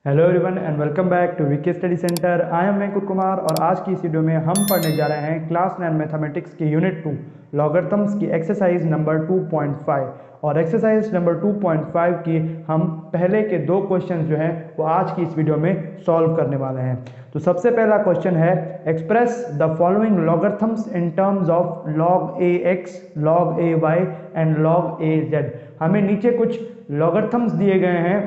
Hello everyone and welcome back to VK study centre. I am Venkat Kumar और आज की इस वीडियो में हम पढ़ने जा रहे हैं क्लास 9 मैथमेटिक्स की यूनिट 2 लॉगरिथम्स की एक्सरसाइज नंबर 2.5। और एक्सरसाइज नंबर 2.5 की हम पहले के दो क्वेश्चन जो हैं वो आज की इस वीडियो में सॉल्व करने वाले हैं। तो सबसे पहला क्वेश्चन है express the following logarithms in terms of log ax, log ay and log az। हमें नीचे कुछ लॉगरिथम्स दिए गए हैं,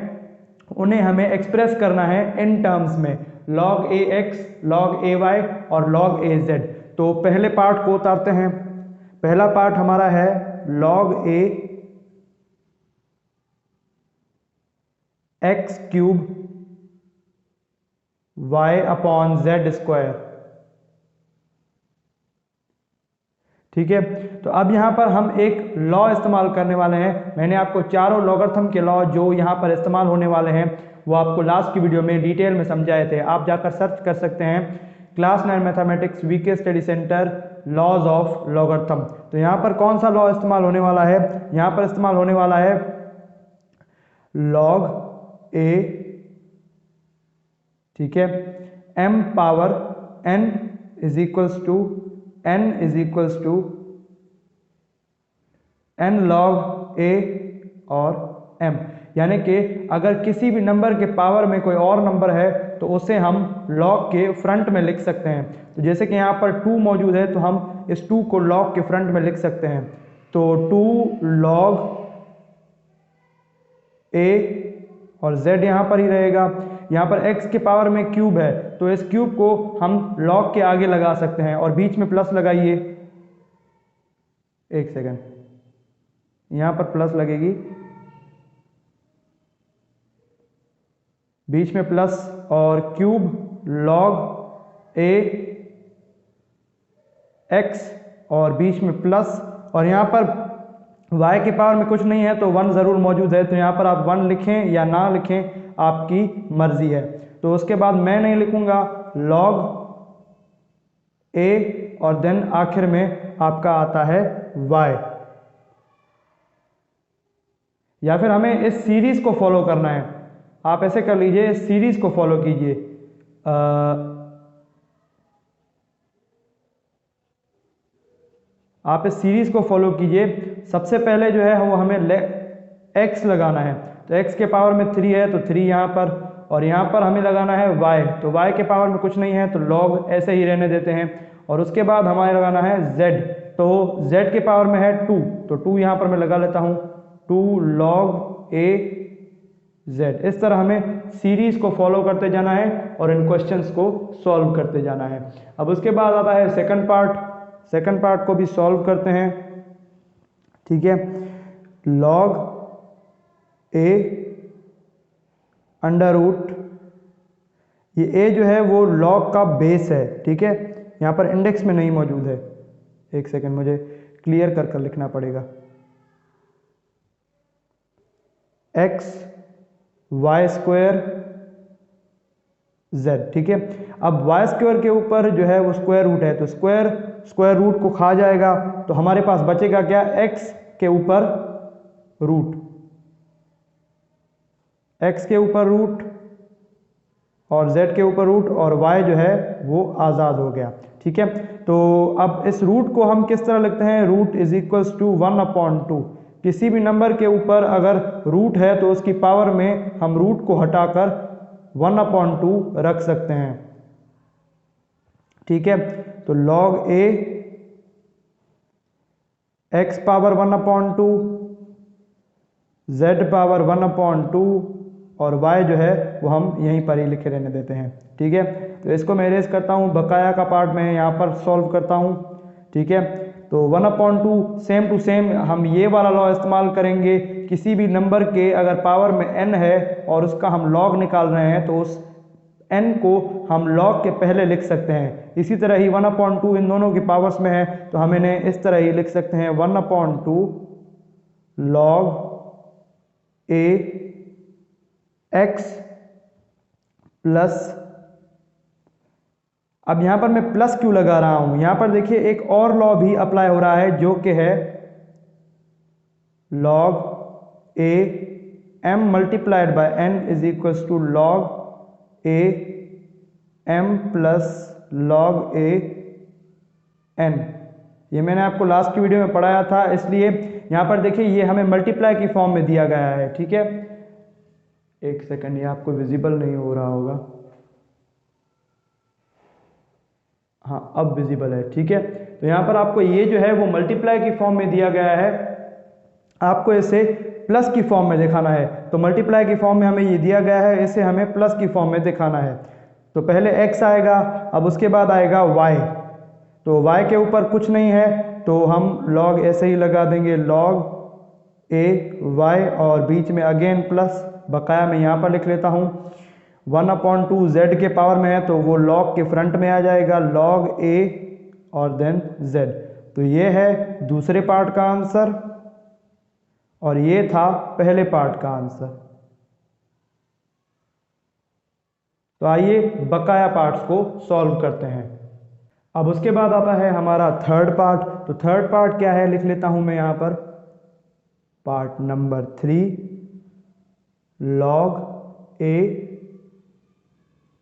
उन्हें हमें एक्सप्रेस करना है इन टर्म्स में log ax, log ay और log az। तो पहले पार्ट को उतारते हैं। पहला पार्ट हमारा है log a x cube y upon z square. ठीक है, तो अब यहां पर हम एक लॉ इस्तेमाल करने वाले हैं। मैंने आपको चारों लॉगरिथम के लॉ जो यहां पर इस्तेमाल होने वाले हैं वो आपको लास्ट की वीडियो में डिटेल में समझाए थे। आप जाकर सर्च कर सकते हैं class 9 mathematics VK study centre laws of logarithm. तो यहां पर कौन सा लॉ इस्तेमाल होने वाला है? यहां पर इस्तेमाल होने वाला है log a, ठीक है, m power n is equals to n log a और m। यानी कि अगर किसी भी नंबर के पावर में कोई और नंबर है तो उसे हम log के फ्रंट में लिख सकते हैं। तो जैसे कि यहाँ पर 2 मौजूद है तो हम इस 2 को log के फ्रंट में लिख सकते हैं। तो 2 log a और z यहाँ पर ही रहेगा। यहाँ पर x के पावर में क्यूब है तो इस क्यूब को हम log के आगे लगा सकते हैं और बीच में प्लस लगाइए। एक सेकेंड, यहाँ पर प्लस लगेगी, बीच में प्लस और क्यूब log a x और बीच में प्लस, और यहाँ पर y के पावर में कुछ नहीं है तो 1 ज़रूर मौजूद है। तो यहाँ पर आप 1 लिखें या ना लिखें आपकी मर्जी है। तो उसके बाद मैं नहीं लिखूंगा log a और देन आखिर में आपका आता है y। या फिर हमें इस सीरीज को फॉलो करना है। आप ऐसे कर लीजिए, इस सीरीज को फॉलो कीजिए। आप इस सीरीज को फॉलो कीजिए। सबसे पहले जो है वो हमें x लगाना है। तो x के पावर में 3 है तो 3 यहाँ पर, और यहाँ पर हमें लगाना है y। तो y के पावर में कुछ नहीं है तो log ऐसे ही रहने देते हैं। और उसके बाद हमें लगाना है z। तो z के पावर में है 2 तो 2 यहाँ पर मैं लगा लेता हूँ, 2 log a z। इस तरह हमें सीरीज को फॉलो करते जाना है और इन क्वेश्चंस को सॉल्व करते जाना है। अब उसके बाद आता है सेकंड पार्ट। सेकंड पार्ट को भी सॉल्व करते हैं। ठीक है, log a अंडर रूट, ये a जो है वो log का बेस है। ठीक है, यहाँ पर इंडेक्स में नहीं मौजूद है। एक सेकंड, मुझे क्लियर कर कर लिखना पड़ेगा। x y square z। ठीक है, अब y स्क्वायर के ऊपर जो है वो स्क्वायर रूट है तो स्क्वायर रूट को खा जाएगा तो हमारे पास बचेगा क्या? x के ऊपर रूट, x के ऊपर रूट और z के ऊपर रूट, और y जो है वो आज़ाद हो गया। ठीक है, तो अब इस रूट को हम किस तरह लिखते हैं? Root is equals to 1/2। किसी भी नंबर के ऊपर अगर रूट है तो उसकी पावर में हम रूट को हटाकर 1/2 रख सकते हैं। ठीक है, तो log a x power 1/2, z power 1/2 और y जो है वो हम यहीं पर ही लिखे रहने देते हैं। ठीक है, तो इसको मैं इरेज करता हूँ, बकाया का पार्ट मैं यहाँ पर सॉल्व करता हूँ। ठीक है, तो 1/2 सेम टू सेम हम ये वाला लॉ इस्तेमाल करेंगे। किसी भी नंबर के अगर पावर में n है और उसका हम log निकाल रहे हैं तो उस n को हम log के पहले लिख सकते हैं। इसी तरह ही 1/2 इन दोनों की पावर्स में है तो हम इन्हें इस तरह ही लिख सकते हैं, 1/2 log a x प्लस। अब यहां पर मैं प्लस क्यों लगा रहा हूं? यहां पर देखिए एक और लॉ भी अप्लाई हो रहा है जो कि है log a m multiplied by n is equals to log a m plus log a n. ये मैंने आपको लास्ट की वीडियो में पढ़ाया था, इसलिए यहाँ पर देखिए ये हमें मल्टीप्लाई की फॉर्म में दिया गया है। ठीक है, एक सेकंड, ये आपको विजिबल नहीं हो रहा होगा। हाँ, अब विजिबल है। ठीक है, तो यहाँ पर आपको ये जो है वो मल्टीप्लाई की फॉर्म में दिया गया है, आपको इसे प्लस की फॉर्म में दिखाना है। तो मल्टीप्लाई की फॉर्म में हमें ये दिया गया है, इसे हमें प्लस की फॉर्म में दिखाना है। तो पहले x आएगा, अब उसके बाद आएगा y। तो y के ऊपर कुछ नहीं है तो हम log ऐसे ही लगा देंगे, log a y, और बीच में अगेन प्लस, बकाया मैं यहाँ पर लिख लेता हूँ 1/2 z के पावर में है तो वो log के फ्रंट में आ जाएगा, log a और देन z। तो ये है दूसरे पार्ट का आंसर और ये था पहले पार्ट का आंसर। तो आइए बकाया पार्ट्स को सॉल्व करते हैं। अब उसके बाद आता है हमारा थर्ड पार्ट। तो थर्ड पार्ट क्या है, लिख लेता हूं मैं यहाँ पर, पार्ट नंबर 3 log a,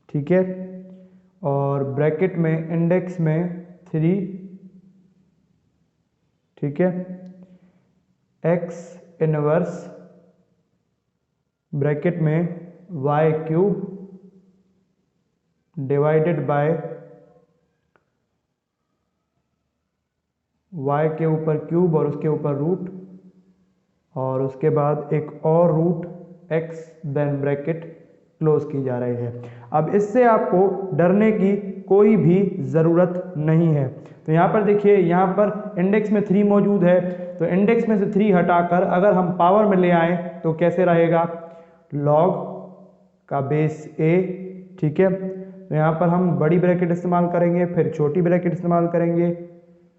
ठीक है, और ब्रैकेट में इंडेक्स में 3, ठीक है, x इनवर्स ब्रैकेट में y cube divided by y के ऊपर क्यूब और उसके ऊपर रूट, और उसके बाद एक और root x, then bracket close की जा रही है। अब इससे आपको डरने की कोई भी ज़रूरत नहीं है। तो यहाँ पर देखिए, यहाँ पर इंडेक्स में 3 मौजूद है, तो इंडेक्स में से 3 हटाकर अगर हम पावर में ले आएँ तो कैसे रहेगा, log का बेस a, ठीक है। तो यहाँ पर हम बड़ी ब्रैकेट इस्तेमाल करेंगे, फिर छोटी ब्रैकेट इस्तेमाल करेंगे,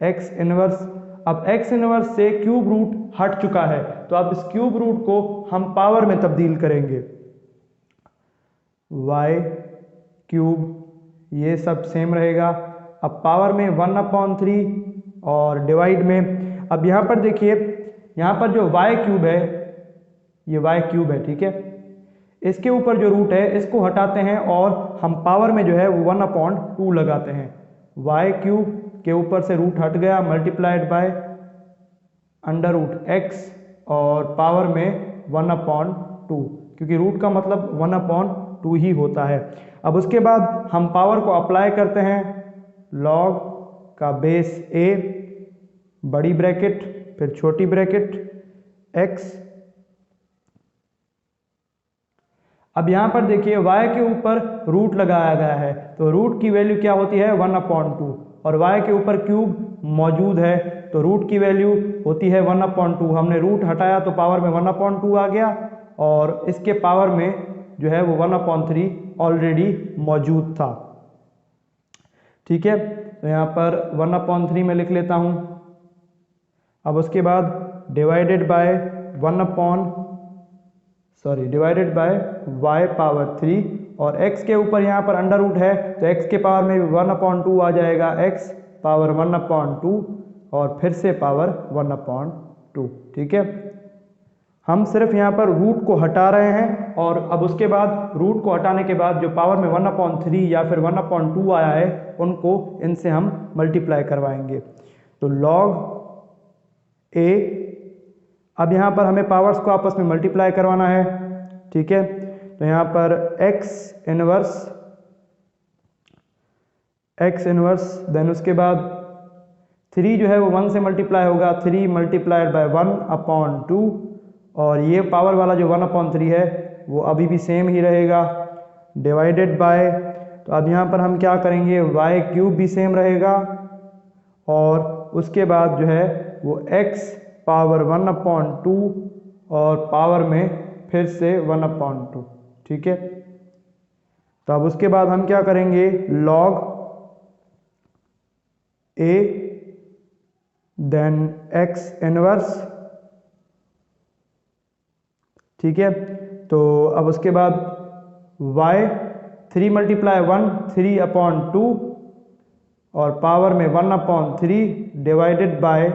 x इनवर्स। अब x इनवर्स से क्यूब रूट हट चुका है, तो अब इस क्यूब रूट को हम पावर में तब्दील करेंगे, y क्यूब, ये सब सेम रहेगा। अब पावर में 1/3 और डिवाइड में, अब यहाँ पर देखिए, यहाँ पर जो y क्यूब है, ये y क्यूब है, ठीक है, इसके ऊपर जो रूट है इसको हटाते हैं और हम पावर में जो है वो 1/2 लगाते हैं। y क्यूब के ऊपर से रूट हट गया, multiplied by under root x, और पावर में 1/2, क्योंकि रूट का मतलब 1/2 ही होता है। अब उसके बाद हम पावर को अप्लाई करते हैं, log का बेस a, बड़ी ब्रैकेट, फिर छोटी ब्रैकेट x। अब यहाँ पर देखिए y के ऊपर रूट लगाया गया है, तो रूट की वैल्यू क्या होती है, 1/2, और y के ऊपर क्यूब मौजूद है तो रूट की वैल्यू होती है 1/2। हमने रूट हटाया तो पावर में 1/2 आ गया, और इसके पावर में जो है वो 1/3 ऑलरेडी मौजूद था। ठीक है, तो यहाँ पर 1/3 में लिख लेता हूँ। अब उसके बाद divided by divided by y power 3, और x के ऊपर यहाँ पर अंडर रूट है तो x के पावर में 1/2 आ जाएगा, x पावर 1/2 और फिर से पावर 1/2। ठीक है, हम सिर्फ यहाँ पर रूट को हटा रहे हैं, और अब उसके बाद रूट को हटाने के बाद जो पावर में 1/3 या फिर 1/2 आया है उनको इनसे हम मल्टीप्लाई करवाएंगे। तो log a, अब यहाँ पर हमें पावर्स को आपस में मल्टीप्लाई करवाना है। ठीक है, तो यहाँ पर x इनवर्स, देन उसके बाद 3 जो है वो 1 से मल्टीप्लाई होगा, 3 मल्टीप्लाइड बाय 1/2, और ये पावर वाला जो 1/3 है वो अभी भी सेम ही रहेगा, डिवाइडेड बाय, तो अब यहाँ पर हम क्या करेंगे, y क्यूब भी सेम रहेगा, और उसके बाद जो है वो x पावर 1/2 और पावर में फिर से 1/2। ठीक है, तो अब उसके बाद हम क्या करेंगे, log a, then x inverse. ठीक है, तो अब उसके बाद y 3 मल्टीप्लाई 1 3/2 और पावर में 1/3 डिवाइडेड बाय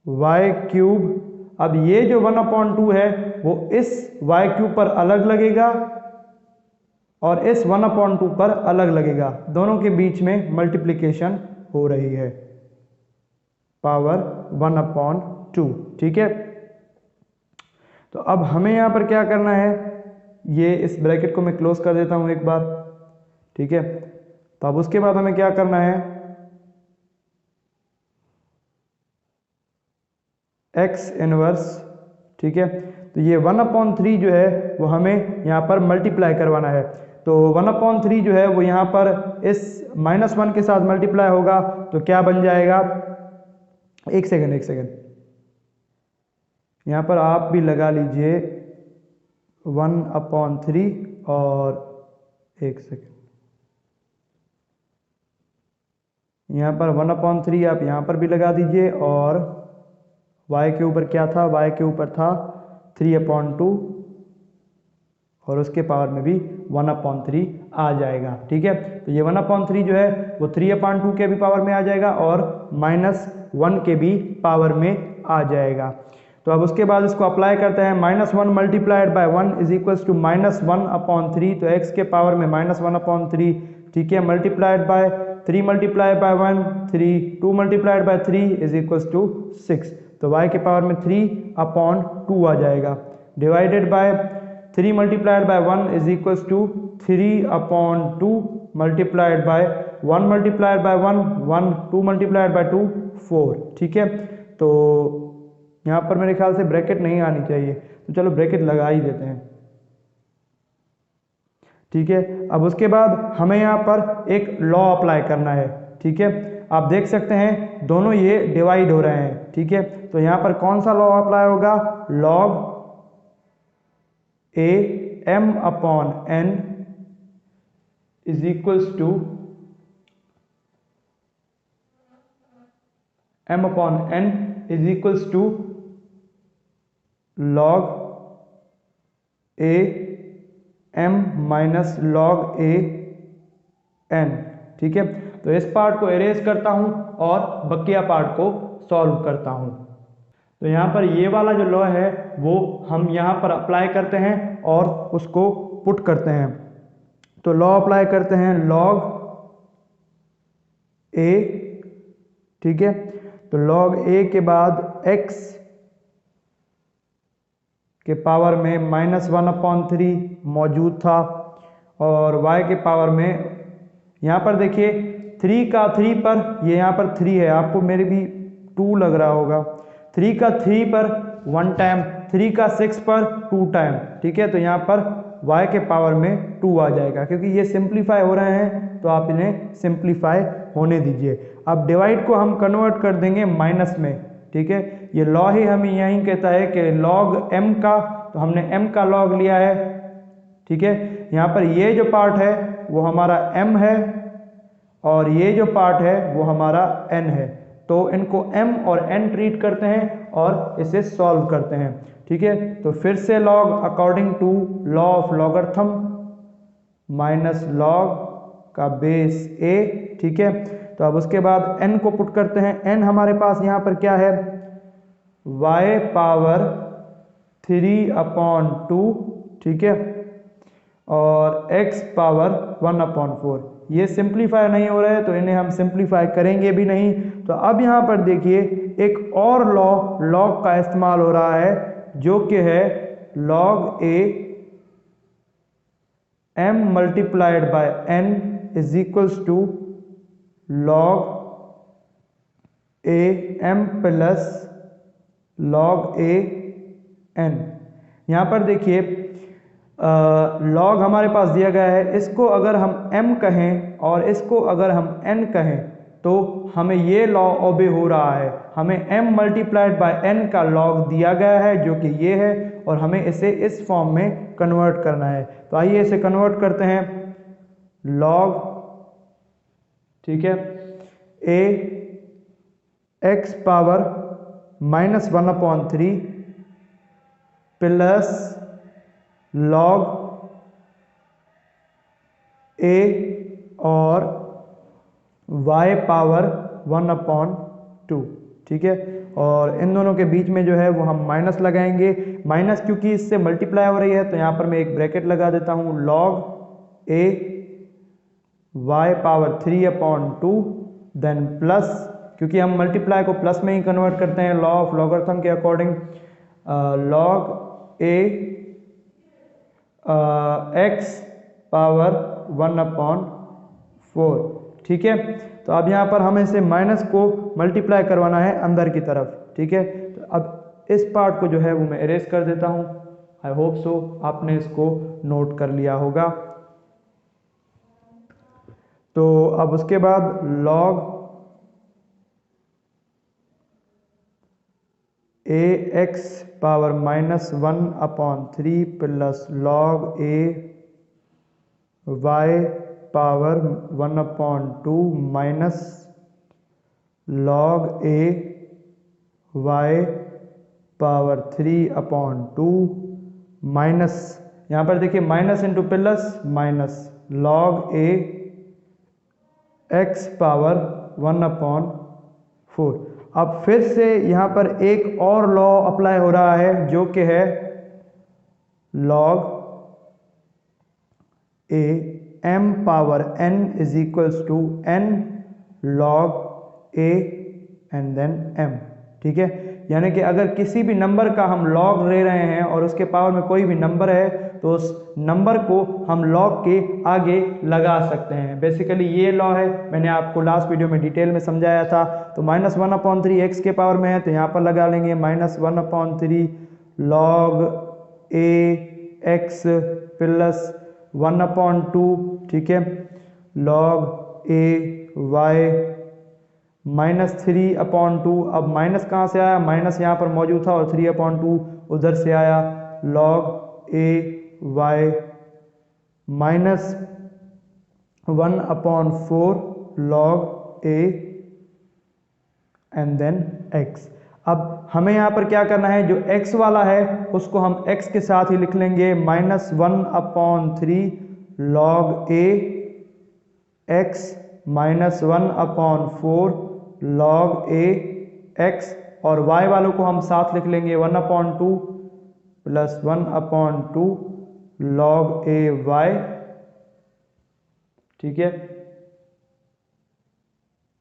y क्यूब। अब ये जो 1/2 है वो इस y क्यूब पर अलग लगेगा, और इस 1/2 पर अलग लगेगा, दोनों के बीच में मल्टीप्लिकेशन हो रही है, पावर 1/2। ठीक है, तो अब हमें यहाँ पर क्या करना है, ये इस ब्रैकेट को मैं क्लोज कर देता हूँ एक बार। ठीक है, तो अब उसके बाद हमें क्या करना है, x इनवर्स। ठीक है, तो ये 1/3 जो है वो हमें यहाँ पर मल्टीप्लाई करवाना है। तो 1/3 जो है वो यहाँ पर इस -1 के साथ मल्टीप्लाई होगा, तो क्या बन जाएगा, एक सेकेंड यहाँ पर आप भी लगा लीजिए 1/3 और एक सेकेंड, यहाँ पर 1/3 आप यहाँ पर भी लगा दीजिए और y के ऊपर क्या था, y के ऊपर था 3/2 और उसके पावर में भी 1/3 आ जाएगा। ठीक है, तो ये 1/3 जो है वो 3/2 के भी पावर में आ जाएगा और -1 के भी पावर में आ जाएगा। तो अब उसके बाद इसको अप्लाई करते हैं, -1 multiplied by 1 is equals to -1/3, तो x के पावर में -1/3। ठीक है, multiplied by 3 multiply by 1 3, 2 multiplied by 3 is equals to 6, तो y के पावर में 3/2 आ जाएगा, divided by 3 multiplied by 1 is equals to 3/2 multiplied by 1 multiplied by 1 1, 2 multiplied by 2 4। ठीक है, तो यहाँ पर मेरे ख्याल से ब्रैकेट नहीं आनी चाहिए, तो चलो ब्रैकेट लगा ही देते हैं। ठीक है, अब उसके बाद हमें यहाँ पर एक लॉ अप्लाई करना है। ठीक है, आप देख सकते हैं दोनों ये डिवाइड हो रहे हैं। ठीक है, तो यहाँ पर कौन सा लॉ अप्लाई होगा, log a m/n is equals to m/n is equals to log a m minus log a n। ठीक है, तो इस पार्ट को इरेज करता हूं और बकिया पार्ट को सॉल्व करता हूं। तो यहाँ पर ये वाला जो लॉ है वो हम यहाँ पर अप्लाई करते हैं और उसको पुट करते हैं। तो लॉ अप्लाई करते हैं log a। ठीक है, तो log a के बाद x के पावर में -1/3 मौजूद था और y के पावर में यहाँ पर देखिए 3 का 3 पर, ये यहाँ पर 3 है, आपको मेरे भी 2 लग रहा होगा, 3 का 3 पर 1 टाइम, 3 का 6 पर 2 टाइम। ठीक है, तो यहाँ पर y के पावर में 2 आ जाएगा, क्योंकि ये सिंप्लीफाई हो रहे हैं तो आप इन्हें सिंप्लीफाई होने दीजिए। अब डिवाइड को हम कन्वर्ट कर देंगे माइनस में। ठीक है, ये लॉ ही हमें यही कहता है कि log m का, तो हमने m का log लिया है। ठीक है, यहाँ पर ये जो पार्ट है वो हमारा m है और ये जो पार्ट है वो हमारा n है, तो इनको m और n ट्रीट करते हैं और इसे सॉल्व करते हैं। ठीक है, तो फिर से log according to law of logarithm minus log का बेस a। ठीक है, तो अब उसके बाद n को पुट करते हैं, n हमारे पास यहाँ पर क्या है, y पावर 3/2। ठीक है, और x पावर 1/4। ये सिंप्लीफाई नहीं हो रहे हैं तो इन्हें हम सिंप्लीफाई करेंगे भी नहीं। तो अब यहाँ पर देखिए एक और लॉग का इस्तेमाल हो रहा है जो कि है log a m multiplied by n is equals to log a m plus log a n। यहाँ पर देखिए log हमारे पास दिया गया है, इसको अगर हम m कहें और इसको अगर हम n कहें तो हमें ये लॉ ओबे हो रहा है। हमें m मल्टीप्लाइड बाय n का log दिया गया है जो कि ये है और हमें इसे इस फॉर्म में कन्वर्ट करना है। तो आइए इसे कन्वर्ट करते हैं, log, ठीक है, a x power -1/3 plus log a और y पावर 1/2। ठीक है, और इन दोनों के बीच में जो है वो हम माइनस लगाएंगे। माइनस क्योंकि इससे मल्टीप्लाई हो रही है तो यहाँ पर मैं एक ब्रैकेट लगा देता हूँ, log ए वाई पावर 3/2 देन प्लस, क्योंकि हम मल्टीप्लाई को प्लस में ही कन्वर्ट करते हैं लॉ ऑफ लॉगरिथम के according, log a x power 1/4। ठीक है, तो अब यहाँ पर हमें इसे माइनस को मल्टीप्लाई करवाना है अंदर की तरफ। ठीक है, तो अब इस पार्ट को जो है वो मैं इरेज कर देता हूँ। आई होप सो आपने इसको नोट कर लिया होगा। तो अब उसके बाद log a x power -1/3 plus log a y power 1/2 minus log a y power 3/2 minus, यहाँ पर देखिए minus into plus minus log a x power 1/4। अब फिर से यहाँ पर एक और लॉ अप्लाई हो रहा है जो कि है log a m power n is equals to n log a and then m। ठीक है, यानी कि अगर किसी भी नंबर का हम लॉग ले रहे हैं और उसके पावर में कोई भी नंबर है तो उस नंबर को हम लॉग के आगे लगा सकते हैं। बेसिकली ये लॉ है, मैंने आपको लास्ट वीडियो में डिटेल में समझाया था। तो -1/3 एक्स के पावर में है तो यहाँ पर लगा लेंगे -1/3 लॉग ए एक्स प्लस 1/2। ठीक है, लॉग ए वाई -3/2। अब माइनस कहाँ से आया, माइनस यहाँ पर मौजूद था और 3/2 उधर से आया। Log a y -1/4 log a and then x. अब हमें यहाँ पर क्या करना है, जो x वाला है उसको हम x के साथ ही लिख लेंगे -1/3 log a x -1/4 log a x, और y वालों को हम साथ लिख लेंगे 1/2 प्लस 1/2 लॉग ए वाई। ठीक है,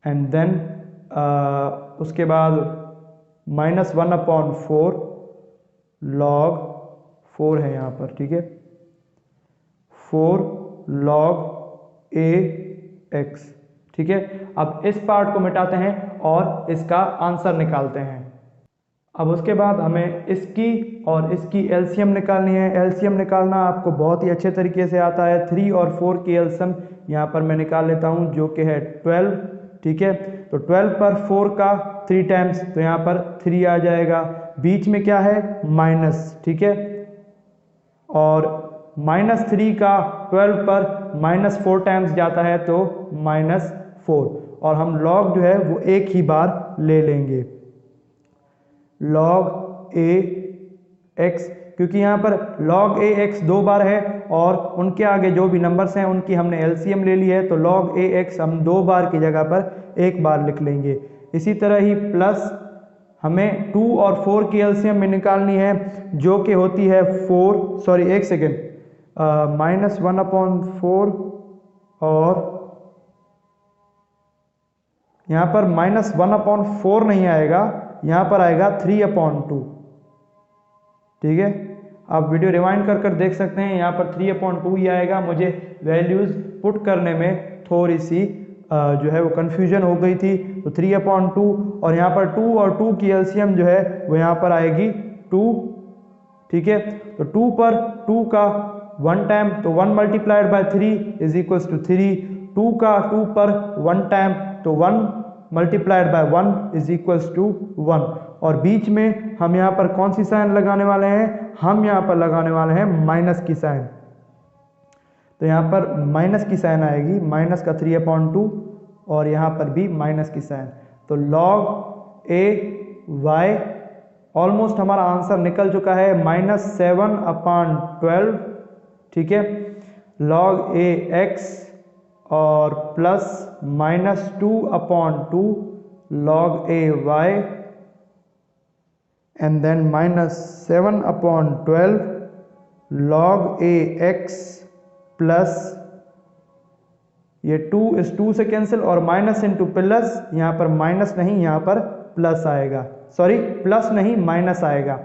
एंड देन उसके बाद -1/4 लॉग 4 है यहाँ पर। ठीक है, 4 लॉग ए एक्स। ठीक है, अब इस पार्ट को मिटाते हैं और इसका आंसर निकालते हैं। अब उसके बाद हमें इसकी और इसकी एलसीएम निकालनी है। एलसीएम निकालना आपको बहुत ही अच्छे तरीके से आता है। 3 और 4 की एलसीएम यहाँ पर मैं निकाल लेता हूँ जो कि है 12। ठीक है, तो 12 पर 4 का 3 टाइम्स, तो यहाँ पर 3 आ जाएगा। बीच में क्या है, माइनस। ठीक है, और -3 का 12 पर -4 टाइम्स जाता है तो -4, और हम लॉग जो है वो एक ही बार ले लेंगे लॉग ए एक्स, क्योंकि यहाँ पर log ए एक्स 2 बार है और उनके आगे जो भी नंबर्स हैं उनकी हमने एलसीएम ले ली है, तो log ए एक्स हम 2 बार की जगह पर 1 बार लिख लेंगे। इसी तरह ही प्लस हमें 2 और 4 की एलसीएम में निकालनी है जो कि होती है 1 सेकेंड, -1/4 और यहाँ पर -1/4 नहीं आएगा, यहाँ पर आएगा 3/2। ठीक है, आप वीडियो रिवाइंड कर देख सकते हैं, यहाँ पर 3/2 ही आएगा। मुझे वैल्यूज पुट करने में थोड़ी सी जो है वो कन्फ्यूजन हो गई थी, तो 3/2 और यहाँ पर 2 और 2 की एलसीएम जो है वो यहाँ पर आएगी 2। ठीक है, तो 2 पर 2 का 1 टाइम, तो 1 × 3 इज इक्वल्स टू 3। 2 का 2 पर 1 टाइम, तो 1 × 1 इज इक्वल्स टू 1। और बीच में हम यहाँ पर कौन सी साइन लगाने वाले हैं, हम यहाँ पर लगाने वाले हैं माइनस की साइन। तो यहाँ पर माइनस की साइन आएगी, माइनस का 3/2 और यहाँ पर भी माइनस की साइन। तो लॉग ए वाई ऑलमोस्ट हमारा आंसर निकल चुका है, -7/12। ठीक है, लॉग ए एक्स और plus -2/2 log a y and then -7/12 log a x plus ये 2 इस 2 से कैंसिल और माइनस इंटू प्लस, यहाँ पर माइनस नहीं यहाँ पर प्लस आएगा, सॉरी प्लस नहीं माइनस आएगा,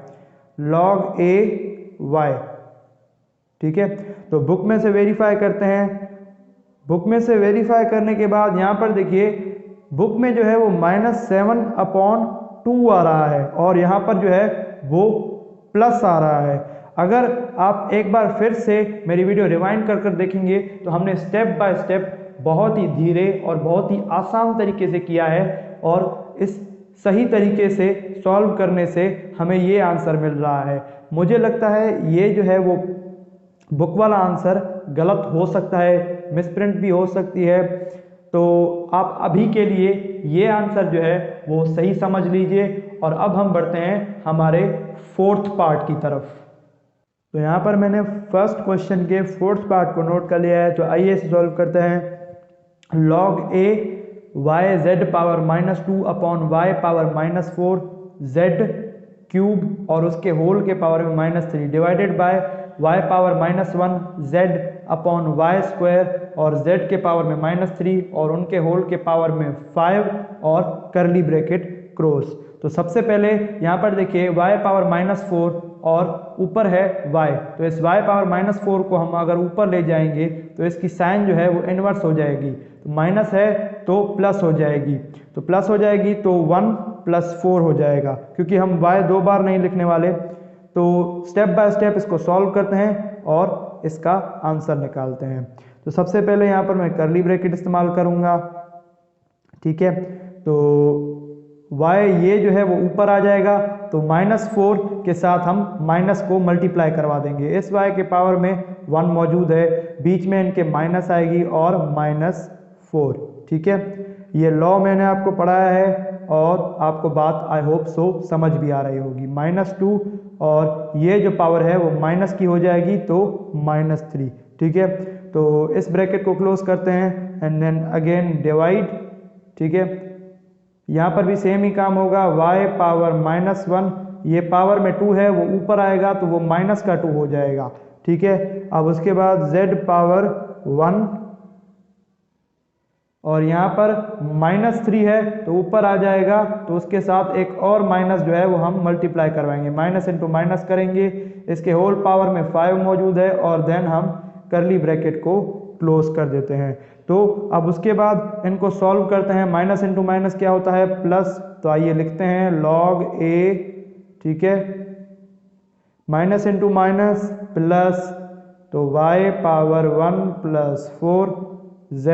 log a y। ठीक है, तो बुक में से वेरीफाई करते हैं। बुक में से वेरीफाई करने के बाद यहाँ पर देखिए बुक में जो है वो -7/2 आ रहा है और यहाँ पर जो है वो प्लस आ रहा है। अगर आप एक बार फिर से मेरी वीडियो रिवाइंड कर देखेंगे तो हमने स्टेप बाय स्टेप बहुत ही धीरे और बहुत ही आसान तरीके से किया है और इस सही तरीके से सॉल्व करने से हमें ये आंसर मिल रहा है। मुझे लगता है ये जो है वो बुक वाला आंसर गलत हो सकता है, मिसप्रिंट भी हो सकती है, तो आप अभी के लिए ये आंसर जो है वो सही समझ लीजिए। और अब हम बढ़ते हैं हमारे फोर्थ पार्ट की तरफ। तो यहाँ पर मैंने फर्स्ट क्वेश्चन के फोर्थ पार्ट को नोट कर लिया है, तो आइए इसे सॉल्व करते हैं। log a y z power -2/y power -4 z cube और उसके होल के पावर में -3 divided by y power -1 z/y² और z के पावर में -3 और उनके होल के पावर में 5 और करली ब्रैकेट क्लोज। तो सबसे पहले यहाँ पर देखिए y पावर -4 और ऊपर है y, तो इस y पावर -4 को हम अगर ऊपर ले जाएंगे तो इसकी साइन जो है वो इन्वर्स हो जाएगी, तो माइनस है तो प्लस हो जाएगी, तो प्लस हो जाएगी तो 1 + 4 हो जाएगा, क्योंकि हम y 2 बार नहीं लिखने वाले। तो स्टेप बाय स्टेप इसको सॉल्व करते हैं और इसका आंसर निकालते हैं। तो सबसे पहले यहाँ पर मैं करली ब्रैकेट इस्तेमाल करूँगा। ठीक है, तो y ये जो है वो ऊपर आ जाएगा, तो -4 के साथ हम माइनस को मल्टीप्लाई करवा देंगे। इस y के पावर में 1 मौजूद है, बीच में इनके माइनस आएगी और -4। ठीक है, ये लॉ मैंने आपको पढ़ाया है और आपको बात आई होप सो समझ भी आ रही होगी। -2 और ये जो पावर है वो माइनस की हो जाएगी तो -3। ठीक है, तो इस ब्रैकेट को क्लोज करते हैं एंड देन अगेन डिवाइड। ठीक है, यहाँ पर भी सेम ही काम होगा, y पावर -1 ये पावर में 2 है वो ऊपर आएगा तो वो माइनस का 2 हो जाएगा। ठीक है, अब उसके बाद z पावर 1 और यहाँ पर -3 है तो ऊपर आ जाएगा, तो उसके साथ एक और माइनस जो है वो हम मल्टीप्लाई करवाएंगे, माइनस इंटू माइनस करेंगे, इसके होल पावर में 5 मौजूद है और देन हम करली ब्रैकेट को क्लोज कर देते हैं। तो अब उसके बाद इनको सॉल्व करते हैं। माइनस इंटू माइनस क्या होता है? प्लस। तो आइए लिखते हैं log a। ठीक है, माइनस इंटू माइनस प्लस, तो y power 1 + 4 z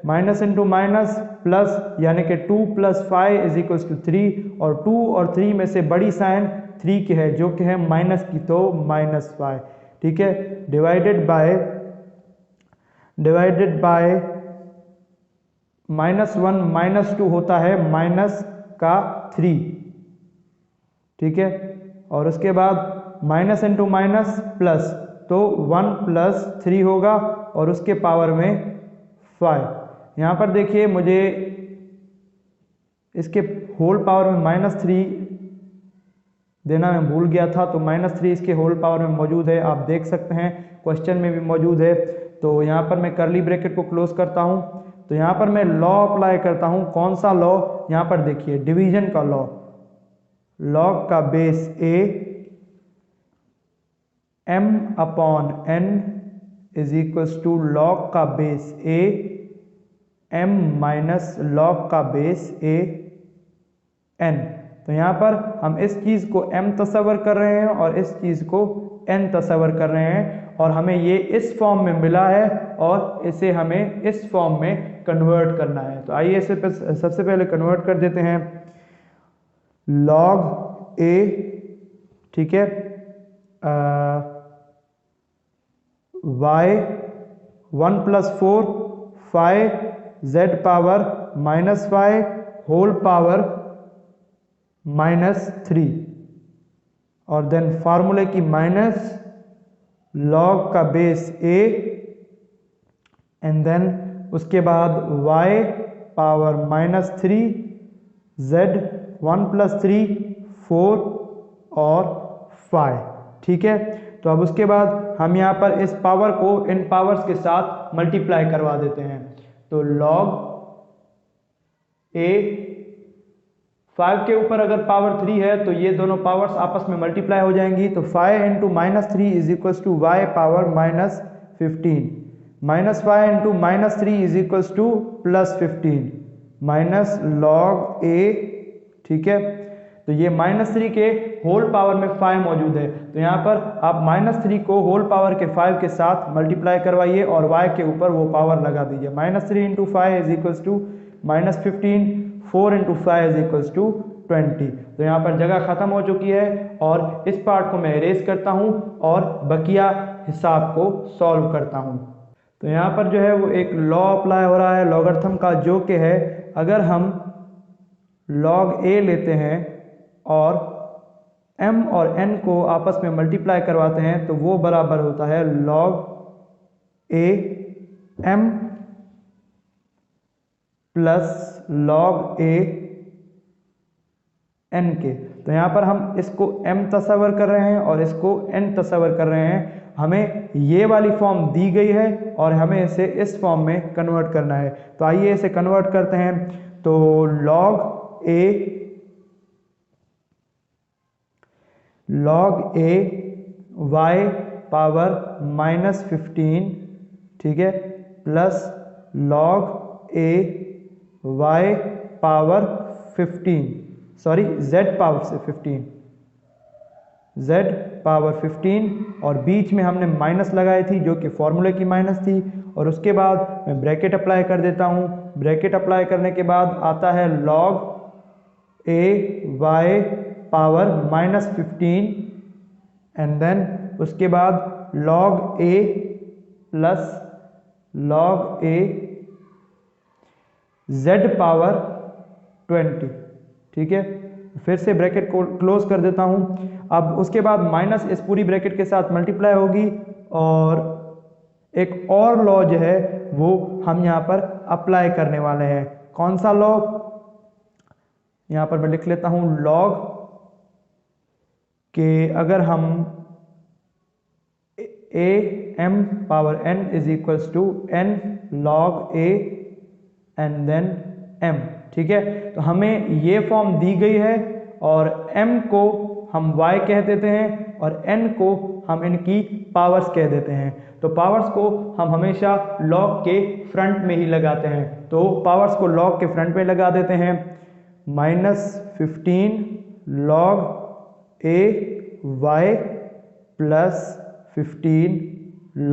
minus into minus plus, यानी कि 2 + 5 = 3 और 2 और 3 में से बड़ी साइन 3 की है जो कि है माइनस की, तो -5। ठीक है, डिवाइडेड बाय -1 -2 होता है -3। ठीक है, और उसके बाद माइनस इंटू माइनस प्लस, तो 1 + 3 होगा और उसके पावर में 5। यहाँ पर देखिए मुझे इसके होल पावर में -3 देना मैं भूल गया था, तो -3 इसके होल पावर में मौजूद है, आप देख सकते हैं क्वेश्चन में भी मौजूद है। तो यहाँ पर मैं करली ब्रैकेट को क्लोज करता हूँ। तो यहाँ पर मैं लॉ अप्लाई करता हूँ। कौन सा लॉ? यहाँ पर देखिए डिवीजन का लॉ। लॉग का बेस a m/n = log का बेस a m - log का बेस a n। तो यहाँ पर हम इस चीज़ को m तस्वर कर रहे हैं और इस चीज़ को n तस्वर कर रहे हैं और हमें ये इस फॉर्म में मिला है और इसे हमें इस फॉर्म में कन्वर्ट करना है। तो आइए इसे सबसे पहले कन्वर्ट कर देते हैं। log a, ठीक है, y 1 + 4 5 z power -5 whole power -3 और देन फार्मूले की माइनस log का बेस a एंड देन उसके बाद y पावर -3 z 1 + 3 4 और 5। ठीक है, तो अब उसके बाद हम यहाँ पर इस पावर को इन पावर्स के साथ मल्टीप्लाई करवा देते हैं। तो log a 5 के ऊपर अगर पावर 3 है तो ये दोनों पावर्स आपस में मल्टीप्लाई हो जाएंगी, तो 5 into -3 is equals to y power -15, -5 into -3 is equals to +15 minus log a, ठीक है। तो ये -3 के होल पावर में 5 मौजूद है, तो यहाँ पर आप -3 को होल पावर के 5 के साथ मल्टीप्लाई करवाइए और y के ऊपर वो पावर लगा दीजिए। -3 into 5 is equals to -15, 4 into 5 is equals to 20। तो यहाँ पर जगह खत्म हो चुकी है और इस पार्ट को मैं इरेज करता हूँ और बकिया हिसाब को सॉल्व करता हूँ। तो यहाँ पर जो है वो एक लॉ अप्लाई हो रहा है लॉगरिथम का, जो कि है अगर हम log a लेते हैं और m और n को आपस में मल्टीप्लाई करवाते हैं तो वो बराबर होता है log a m plus log a n के। तो यहाँ पर हम इसको m तस्वर कर रहे हैं और इसको n तस्वर कर रहे हैं। हमें ये वाली फॉर्म दी गई है और हमें इसे इस फॉर्म में कन्वर्ट करना है, तो आइए इसे कन्वर्ट करते हैं। तो log a y पावर -15, ठीक है, plus log a y power 15, sorry z power से 15, z पावर 15 और बीच में हमने माइनस लगाई थी जो कि फॉर्मूले की माइनस थी। और उसके बाद मैं ब्रैकेट अप्लाई कर देता हूँ। ब्रैकेट अप्लाई करने के बाद आता है log a y power -15 and then उसके बाद log a plus log a z power 20, ठीक है। फिर से ब्रैकेट को क्लोज कर देता हूं। अब उसके बाद माइनस इस पूरी ब्रैकेट के साथ मल्टीप्लाई होगी और एक और लॉ जो है वो हम यहाँ पर अप्लाई करने वाले हैं। कौन सा लॉ? यहाँ पर मैं लिख लेता हूं log के अगर हम a m power n is equals to n log a and then m, ठीक है। तो हमें ये फॉर्म दी गई है और m को हम y कह देते हैं और n को हम इनकी पावर्स कह देते हैं। तो पावर्स को हम हमेशा log के फ्रंट में ही लगाते हैं, तो पावर्स को log के फ्रंट में लगा देते हैं। -15 log a y plus 15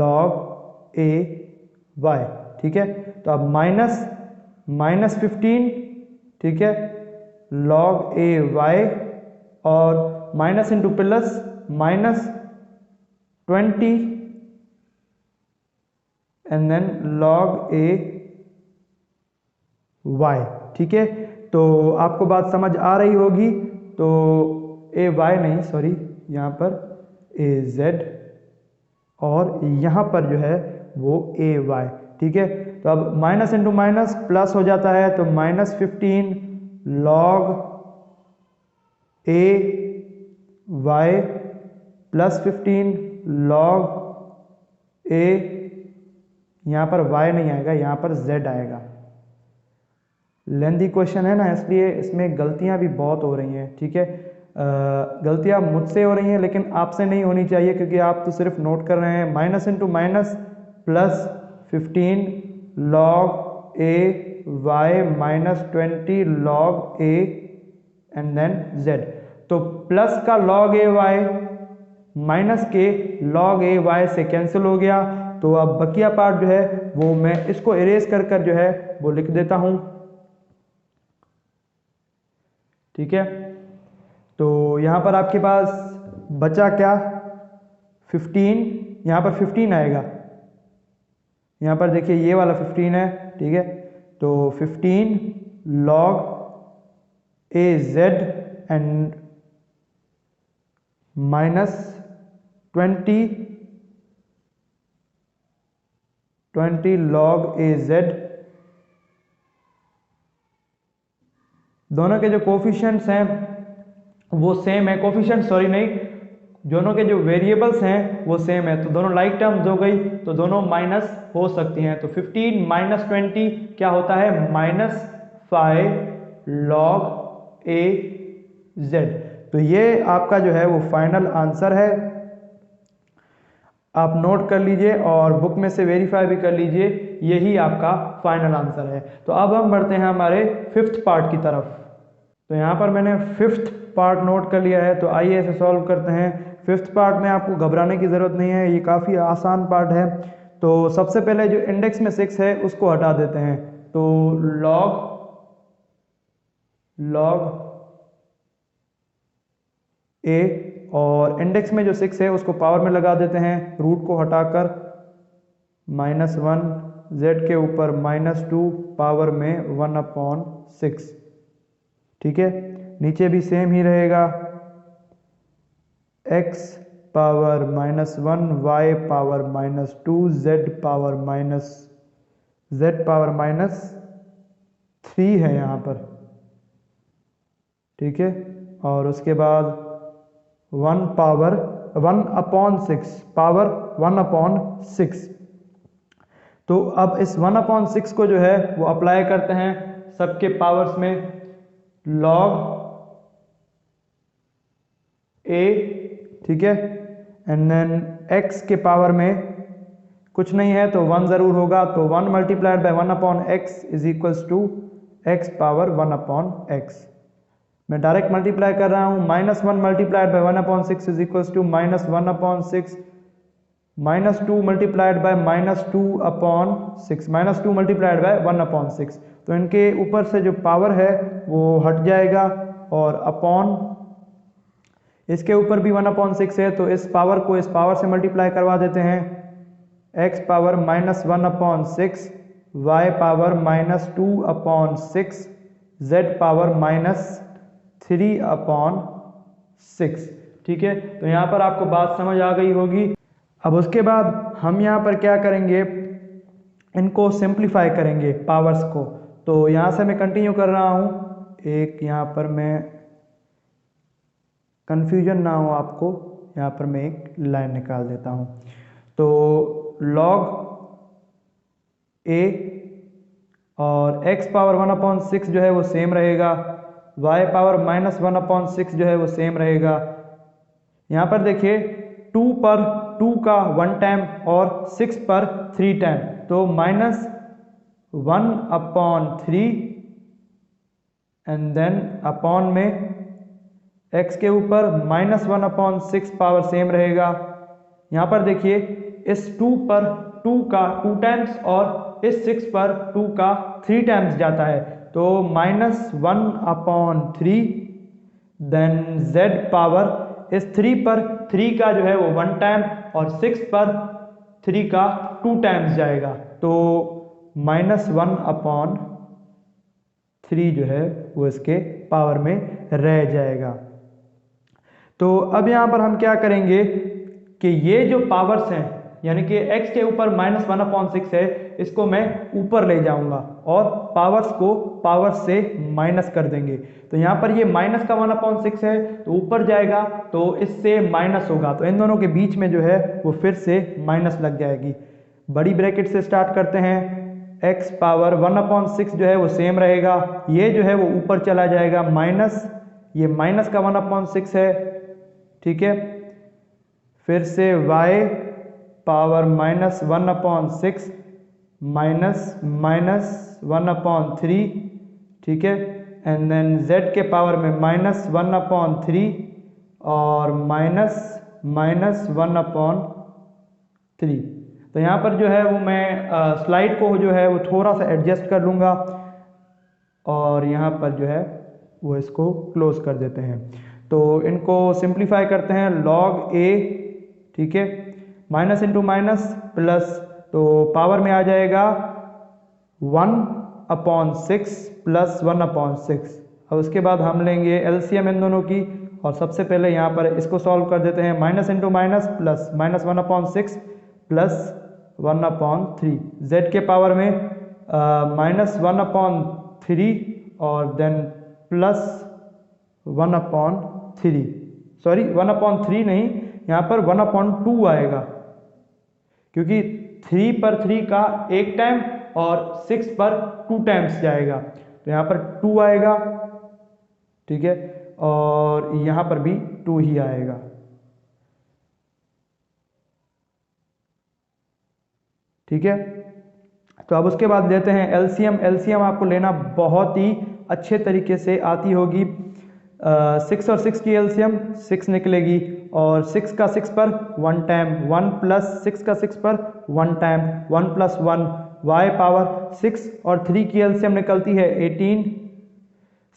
log a y, ठीक है। तो अब -15, ठीक है, log a y और minus into plus -20 and then log a y, ठीक है। तो आपको बात समझ आ रही होगी। तो a y नहीं, सॉरी, यहाँ पर a z और यहाँ पर जो है वो a y, ठीक है। तो अब माइनस इंटू माइनस प्लस हो जाता है, तो -15 log a y plus 15 log a, यहाँ पर y नहीं आएगा, यहाँ पर z आएगा। लेंथी क्वेश्चन है ना, इसलिए इसमें गलतियाँ भी बहुत हो रही हैं, ठीक है। गलतियाँ मुझसे हो रही हैं लेकिन आपसे नहीं होनी चाहिए क्योंकि आप तो सिर्फ नोट कर रहे हैं। Minus into minus plus 15 log a y minus 20 log a and then z। तो प्लस का log a y माइनस के log a y से कैंसिल हो गया। तो अब बकिया पार्ट जो है वो मैं इसको इरेज कर जो है वो लिख देता हूं, ठीक है। तो यहां पर आपके पास बचा क्या? 15, यहां पर 15 आएगा। यहां पर देखिए ये वाला 15 है, ठीक है। तो 15 log a z and minus 20 log a z। दोनों के जो कोफिशिएंट्स हैं वो सेम है, कोफिशिएंट सॉरी नहीं, दोनों के जो वेरिएबल्स हैं वो सेम है, तो दोनों लाइक टर्म्स हो गई, तो दोनों माइनस हो सकती हैं। तो 15 माइनस 20 क्या होता है, -5 log a z। तो ये आपका जो है वो फाइनल आंसर है, आप नोट कर लीजिए और बुक में से वेरीफाई भी कर लीजिए, यही आपका फाइनल आंसर है। तो अब हम बढ़ते हैं हमारे फिफ्थ पार्ट की तरफ। तो यहाँ पर मैंने फिफ्थ पार्ट नोट कर लिया है, तो आइए इसे सॉल्व करते हैं। फिफ्थ पार्ट में आपको घबराने की ज़रूरत नहीं है, ये काफ़ी आसान पार्ट है। तो सबसे पहले जो इंडेक्स में 6 है उसको हटा देते हैं, तो log a, और इंडेक्स में जो 6 है उसको पावर में लगा देते हैं, रूट को हटाकर -1 z के ऊपर -2 पावर में 1/6। ठीक है, नीचे भी सेम ही रहेगा, x power -1 y power -2 z power -3 है यहाँ पर। ठीक है, और उसके बाद 1/6 पावर 1/6। तो अब इस 1/6 को जो है वो अप्लाई करते हैं सबके पावर्स में, log a, ठीक है, एंड देन x के पावर में कुछ नहीं है तो 1 ज़रूर होगा, तो 1 multiplied by 1/x is equals to x power 1/x। मैं डायरेक्ट मल्टीप्लाई कर रहा हूँ, -1 multiplied by 1/6 is equals to -1/6, -2 multiplied by -2/6, -2 multiplied by 1/6। तो इनके ऊपर से जो पावर है वो हट जाएगा, और अपॉन इसके ऊपर भी 1/6 है, तो इस पावर को इस पावर से मल्टीप्लाई करवा देते हैं, x power -1/6, y power -2/6, z power -3/6। ठीक है, तो यहाँ पर आपको बात समझ आ गई होगी। अब उसके बाद हम यहाँ पर क्या करेंगे, इनको सिंप्लीफाई करेंगे पावर्स को। तो यहाँ से मैं कंटिन्यू कर रहा हूँ, एक यहाँ पर मैं कन्फ्यूजन ना हो आपको, यहाँ पर मैं एक लाइन निकाल देता हूँ। तो log a और x पावर 1/6 जो है वो सेम रहेगा, y पावर -1/6 जो है वो सेम रहेगा। यहाँ पर देखिए 2 पर 2 का 1 टाइम और 6 पर 3 टाइम, तो -1/3 एंड देन अपॉन में x के ऊपर -1/6 पावर सेम रहेगा। यहाँ पर देखिए इस 2 पर 2 का 2 टाइम्स और इस 6 पर 2 का 3 टाइम्स जाता है, तो -1/3, देन z पावर इस 3 पर 3 का जो है वो 1 टाइम और 6 पर 3 का 2 टाइम्स जाएगा, तो -1/3 जो है वो इसके पावर में रह जाएगा। तो अब यहाँ पर हम क्या करेंगे कि ये जो पावर्स हैं, यानी कि x के ऊपर -1/6 है, इसको मैं ऊपर ले जाऊंगा और पावर्स को पावर से माइनस कर देंगे। तो यहाँ पर ये माइनस का 1/6 है, तो ऊपर जाएगा तो इससे माइनस होगा, तो इन दोनों के बीच में जो है वो फिर से माइनस लग जाएगी। बड़ी ब्रैकेट से स्टार्ट करते हैं, x पावर 1/6 जो है वो सेम रहेगा, ये जो है वो ऊपर चला जाएगा माइनस, ये माइनस का 1/6 है। ठीक है, फिर से y पावर -1/6 -1/3, ठीक है, एंड देन z के पावर में -1/3 और -1/3। तो यहाँ पर जो है वो मैं स्लाइड को जो है वो थोड़ा सा एडजस्ट कर लूँगा और यहाँ पर जो है वो इसको क्लोज कर देते हैं। तो इनको सिंप्लीफाई करते हैं, log a, ठीक है, माइनस इंटू माइनस प्लस, तो पावर में आ जाएगा 1/6 प्लस 1/6। अब उसके बाद हम लेंगे एलसीएम इन दोनों की, और सबसे पहले यहाँ पर इसको सॉल्व कर देते हैं, minus into minus plus -1/6 plus 1/3, z के पावर में -1/3 और देन प्लस 1/3, सॉरी 1/3 नहीं, यहाँ पर 1/2 आएगा, क्योंकि 3 पर 3 का एक टाइम और 6 पर 2 टाइम्स जाएगा, तो यहाँ पर 2 आएगा, ठीक है, और यहाँ पर भी 2 ही आएगा। ठीक है, तो अब उसके बाद लेते हैं एलसीएम। एलसीएम आपको लेना बहुत ही अच्छे तरीके से आती होगी। 6 और 6 की एलसीएम 6 निकलेगी, और 6 का 6 पर 1 टाइम, 1 प्लस 6 का 6 पर 1 टाइम, 1 प्लस 1 y पावर 6, और 3 की एलसीएम निकलती है 18।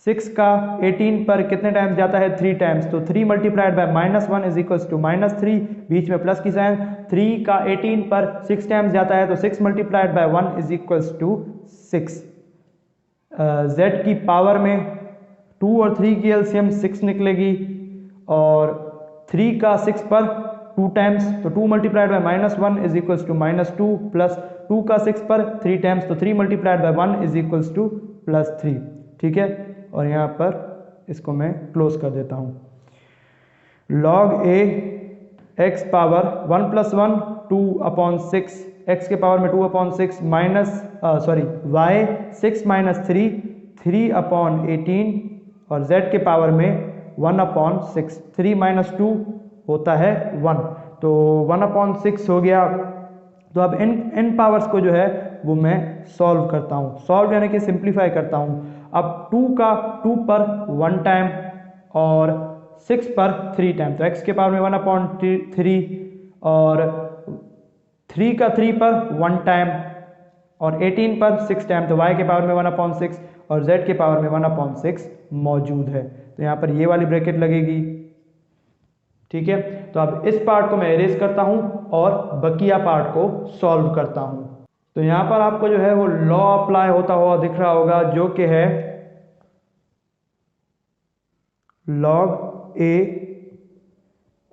6 का 18 पर कितने टाइम्स जाता है? 3 टाइम्स, तो 3 multiplied by -1 is equals to -3, बीच में प्लस की साइन। 3 का 18 पर 6 टाइम्स जाता है, तो 6 multiplied by 1 is equals to 6। z की पावर में 2 और 3 की एलसीएम 6 निकलेगी, और 3 का 6 पर 2 टाइम्स, तो 2 multiplied by -1 is equals to -2, plus 2 का 6 पर 3 टाइम्स, तो 3 multiplied by 1 is equals to +3। ठीक है, और यहाँ पर इसको मैं क्लोज कर देता हूँ। log a x power 1 + 1 2/6, x के पावर में 2/6 y 6 - 3 3/18, और z के पावर में 1/6, 3 - 2 होता है 1, तो 1/6 हो गया। तो अब इन पावर्स को जो है वो मैं सॉल्व करता हूँ, सॉल्व यानी कि सिंप्लीफाई करता हूँ। अब 2 का 2 पर 1 टाइम और 6 पर 3 टाइम, तो x के पावर में 1/3, और 3 का 3 पर 1 टाइम और 18 पर 6 टाइम, तो y के पावर में 1/6 और z के पावर में 1/6 मौजूद है, तो यहाँ पर ये वाली ब्रैकेट लगेगी। ठीक है, तो अब इस पार्ट को मैं इरेज करता हूं और बकिया पार्ट को सॉल्व करता हूं। तो यहां पर आपको जो है वो लॉ अप्लाई होता हुआ दिख रहा होगा, जो कि है log a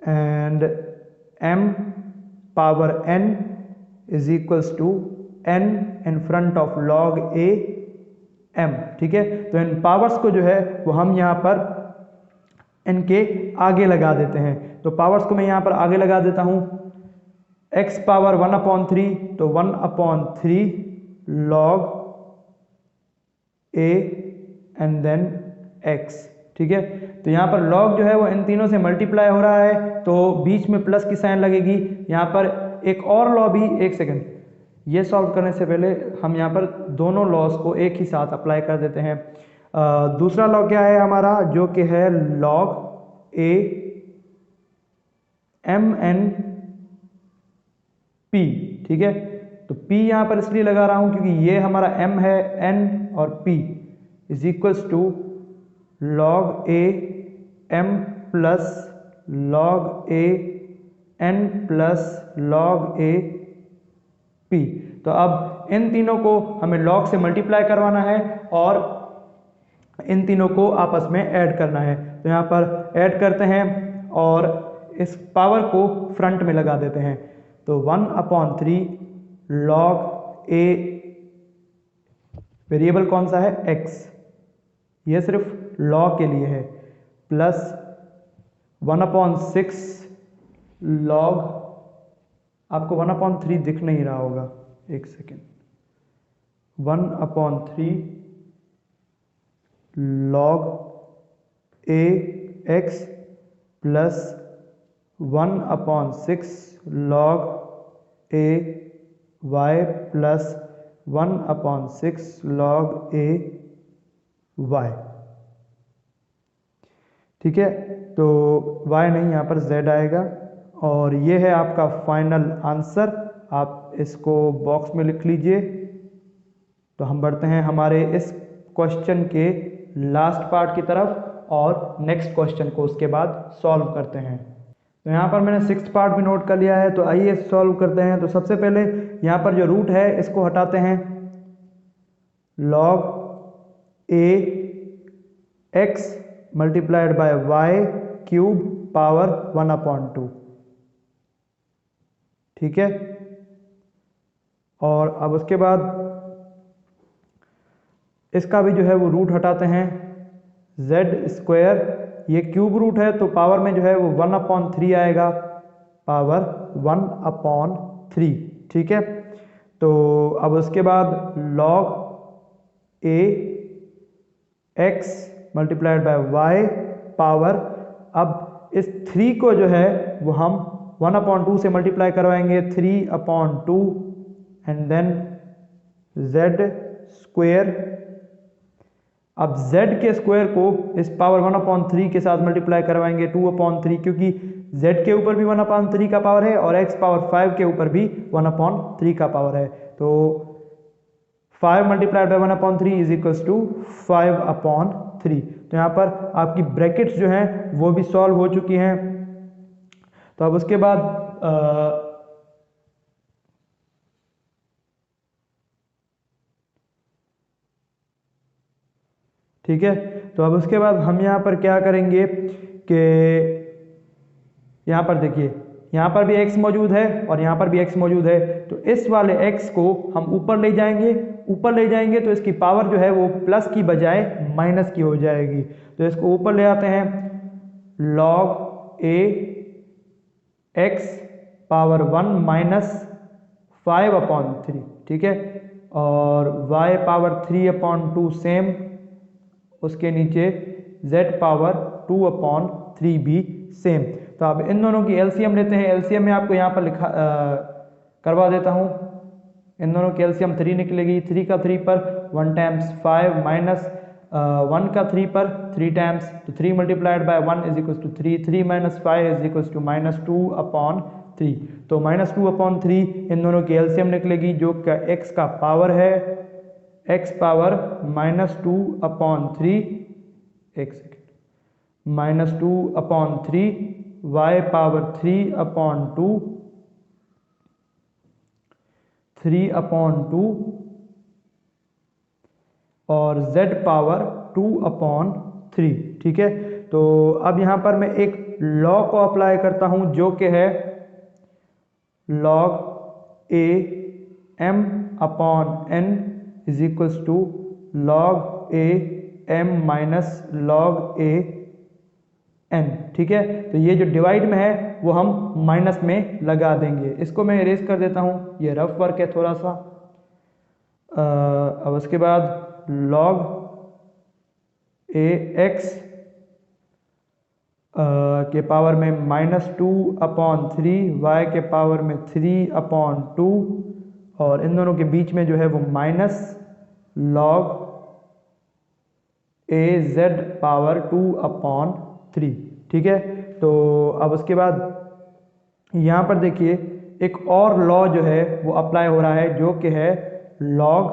and m power n is equals to n in front of log a m। ठीक है, तो इन पावर्स को जो है वो हम यहाँ पर इनके आगे लगा देते हैं, तो पावर्स को मैं यहाँ पर आगे लगा देता हूँ। x पावर 1/3, तो 1/3 log a and then x। ठीक है, तो यहाँ पर log जो है वो इन तीनों से मल्टीप्लाई हो रहा है, तो बीच में प्लस की साइन लगेगी। यहाँ पर एक और लॉ भी, एक सेकेंड, ये सॉल्व करने से पहले हम यहाँ पर दोनों लॉस को एक ही साथ अप्लाई कर देते हैं। दूसरा लॉ क्या है हमारा, जो कि है log a mn p। ठीक है, तो p यहाँ पर इसलिए लगा रहा हूँ क्योंकि ये हमारा m है, n और p is equals to log a m plus log a n plus log a p। तो अब इन तीनों को हमें log से मल्टीप्लाई करवाना है और इन तीनों को आपस में ऐड करना है, तो यहाँ पर ऐड करते हैं और इस पावर को फ्रंट में लगा देते हैं, तो 1/3 log a, वेरिएबल कौन सा है? x, ये सिर्फ लॉ के लिए है, प्लस 1/6 log, आपको 1/3 दिख नहीं रहा होगा, एक second, 1/3 log a x plus 1/6 log a y plus 1/6 log a y। ठीक है, तो y नहीं, यहाँ पर z आएगा, और ये है आपका फाइनल आंसर। आप इसको बॉक्स में लिख लीजिए। तो हम बढ़ते हैं हमारे इस क्वेश्चन के लास्ट पार्ट की तरफ और नेक्स्ट क्वेश्चन को उसके बाद सॉल्व करते हैं। तो यहाँ पर मैंने 6th पार्ट भी नोट कर लिया है, तो आइए सॉल्व करते हैं। तो सबसे पहले यहाँ पर जो रूट है इसको हटाते हैं, log a x multiplied bye y cube power 1/2। ठीक है, और अब उसके बाद इसका भी जो है वो रूट हटाते हैं, z स्क्वायर, ये क्यूब रूट है तो पावर में जो है वो 1/3 आएगा, पावर 1/3, ठीक है। तो अब उसके बाद log a x multiplied by y power, अब इस 3 को जो है वो हम 1/2 से मल्टीप्लाई करवाएंगे, 3/2 एंड देन z स्क्वेयर। अब z के स्क्वायर को इस पावर 1/3 के साथ मल्टीप्लाई करवाएंगे 2/3, क्योंकि z के ऊपर भी 1/3 का पावर है और x पावर 5 के ऊपर भी 1/3 का पावर है। तो 5 multiplied by 1/3 is equals to 5/3। तो यहाँ पर आपकी ब्रैकेट्स जो हैं वो भी सॉल्व हो चुकी हैं। तो अब उसके बाद ठीक है, तो अब उसके बाद हम यहाँ पर क्या करेंगे कि यहाँ पर देखिए, यहाँ पर भी x मौजूद है और यहाँ पर भी x मौजूद है। तो इस वाले x को हम ऊपर ले जाएंगे, ऊपर ले जाएंगे तो इसकी पावर जो है वो प्लस की बजाय माइनस की हो जाएगी। तो इसको ऊपर ले आते हैं, log a x power 1 minus 5/3, ठीक है, और y पावर 3/2 सेम, उसके नीचे z पावर 2/3 भी सेम। तो अब इन दोनों की एलसीएम लेते हैं। एलसीएम में आपको यहाँ पर लिखा करवा देता हूँ। इन दोनों की एलसीएम 3 निकलेगी। 3 का 3 पर 1 टाइम्स 5 माइनस 1 का 3 पर 3 टाइम्स, तो 3 multiplied by 1 is equals to 3, 3 minus 5 is equals to -2/3। तो -2/3 इन दोनों की एलसीएम निकलेगी, जो का x का पावर है, x पावर -2/3, एक सेकेंड, -2/3, y पावर 3/2, 3/2 और z पावर 2/3, ठीक है। तो अब यहाँ पर मैं एक लॉ को अप्लाई करता हूँ जो कि है log a m/n is equals to log a m minus log a n, ठीक है। तो ये जो डिवाइड में है वो हम माइनस में लगा देंगे। इसको मैं इरेज कर देता हूँ, ये रफ वर्क है थोड़ा सा। अब उसके बाद log a x के पावर में -2/3, y के पावर में 3/2 और इन दोनों के बीच में जो है वो minus log a z power 2/3, ठीक है। तो अब उसके बाद यहाँ पर देखिए एक और लॉ जो है वो अप्लाई हो रहा है, जो कि है log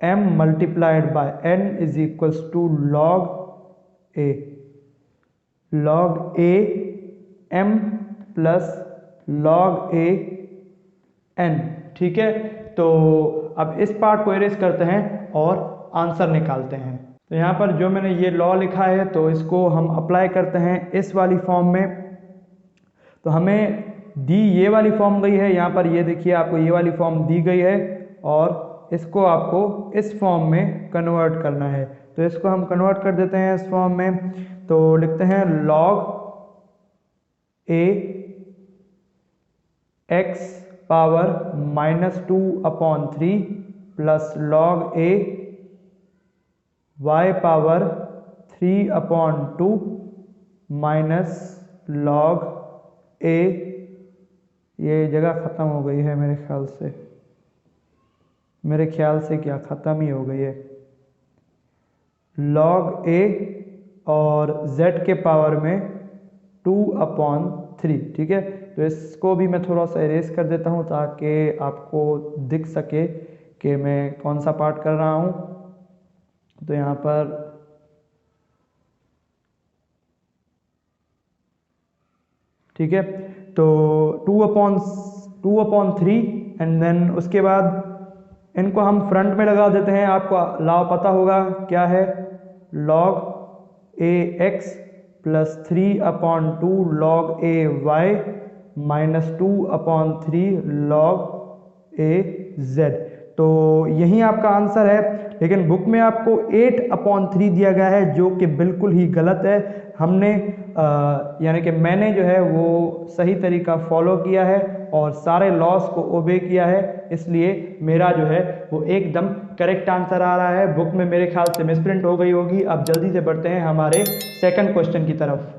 m multiplied by n is equals to log a m plus log a n, ठीक है। तो अब इस पार्ट को इरेज करते हैं और आंसर निकालते हैं। तो यहाँ पर जो मैंने ये लॉ लिखा है तो इसको हम अप्लाई करते हैं इस वाली फॉर्म में। तो हमें दी ये वाली फॉर्म गई है, यहाँ पर ये देखिए आपको ये वाली फॉर्म दी गई है और इसको आपको इस फॉर्म में कन्वर्ट करना है। तो इसको हम कन्वर्ट कर देते हैं इस फॉर्म में। तो लिखते हैं log a x power -2/3 plus log a y power 3/2 minus log a, ये जगह ख़त्म हो गई है मेरे ख्याल से, क्या ख़त्म ही हो गई है, log a और z के पावर में 2/3, ठीक है। तो इसको भी मैं थोड़ा सा इरेज कर देता हूँ ताकि आपको दिख सके कि मैं कौन सा पार्ट कर रहा हूँ। तो यहाँ पर ठीक है, तो 2/3 एंड देन उसके बाद इनको हम फ्रंट में लगा देते हैं। आपको लॉ पता होगा क्या है, log a x plus 3/2 log a y minus 2/3 log a z। तो यही आपका आंसर है। लेकिन बुक में आपको 8/3 दिया गया है, जो कि बिल्कुल ही गलत है। हमने यानी कि मैंने जो है वो सही तरीका फॉलो किया है और सारे लॉस को ओबे किया है, इसलिए मेरा जो है वो एकदम करेक्ट आंसर आ रहा है। बुक में मेरे ख्याल से मिसप्रिंट हो गई होगी। अब जल्दी से बढ़ते हैं हमारे सेकंड क्वेश्चन की तरफ।